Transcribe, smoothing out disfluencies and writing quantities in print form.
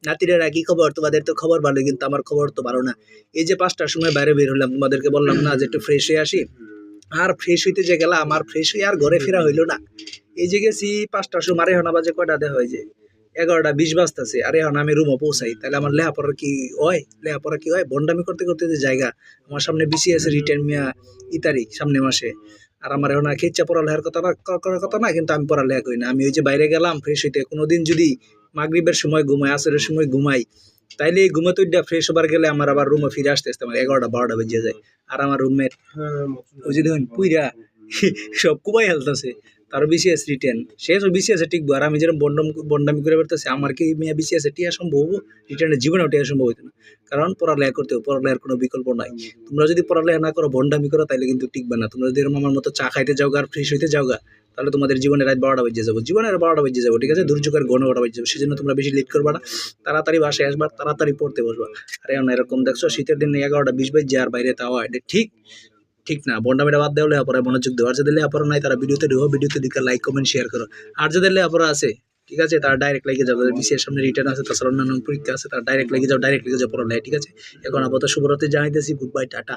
নাতিরা কি খবর? তোমাদের তো খবর ভালো, কিন্তু আমার খবর তো ভালো না। এই যে ৫টার সময় বাইরে বের হলাম, তোমাদেরকে বললাম না যে একটু ফ্রেশ হয়ে আসি। আর ফ্রেশ হইতে যে গেলাম, আমার ফ্রেশ হয়ে আর ঘরে ফেরা হইলো না। এই যে গেছি ৫টার সময়, আর এখন বাজে কয়টা দেখা হয় যে 11টা 20 বাজতেছে, আর এখন আমি রুমও পৌঁছাই, তাহলে আমার লেখাপড়া কি হয়? লেখাপড়া কি হয়? বন্ডামি করতে করতে যে জায়গা, আমার সামনে বিসিএস রিটার্ন মিয়া তারিখ সামনে মাসে। আর আমার এখন খেচ্ছা পড়ালেখার কথা না, করার কথা না, কিন্তু আমি পড়ালেখা করি না। আমি ওই যে বাইরে গেলাম ফ্রেশ হইতে, কোনোদিন যদি মাগরিবের সময় ঘুমাই, আসরের সময় ঘুমাই, তাইলে এই ঘুমাতে উঠা ফ্রেশ হবার গেলে আমার আবার রুমে ফিরে আসতে আসতে আমার 11টা 12টা বেজে যায়। আর আমার রুমমেট ওই যে দেখুন পুইরা সব কুবাই হেলতেছে, তারও বিসিএস রিটার্ন, সে তো বিসিএস টিকবো, আর আমি যেরকম বন্ডামি করে বেরতেছি, আমার কি মেয়ে বিসিএস টিয়া সম্ভব হবো? রিটার্নের জীবনেও টিয়া সম্ভব হইতো না, কারণ পড়ালেখা করতে হবে, পড়ালেখার কোনো বিকল্প নাই। তোমরা যদি পড়ালেখা না করো, বন্ডামি করো, তাহলে কিন্তু টিকবে না। তোমরা যদি এরকম আমার মতো চা খাইতে যাও আর ফ্রেশ হইতে যাও, তাহলে তোমাদের জীবনে রাত 12টা বেজে যাবো, জীবনের 12টা বেজে যাবো, ঠিক আছে? দুর্যোগের ঘন 12টা বেজে যাবো। সেজন্য তোমরা বেশি লেট করবা না, তাড়াতাড়ি বাসায় আসবা, তাড়াতাড়ি পড়তে বসবা। আরে না, এরকম দেখছো শীতের দিনে 11টা 20 বেজে আর বাইরে তাওয়া, এটা ঠিক ঠিক না। বন্ডামিটা বাদ দেওয়া, লেখাপড়ায় মনোযোগ দেওয়া। আর যাদের লেখাপড়া নাই তারা ভিডিওতে ঢুকো, ভিডিওতে দিকে লাইক কমেন্ট শেয়ার করো। আর যাদের লেখাপড়া আছে, ঠিক আছে, তারা ডাইরেক্ট লেগে যাবে। বিসিএস সামনে রিটার্ন আছে, তাছাড়া অন্যান্য পরীক্ষা আছে, তারা ডাইরেক্ট লেগে যাও পড়ালেখা, ঠিক আছে? এখন আপাতত শুভরাত্রি জানাইতেছি, গুড বাই, টাটা।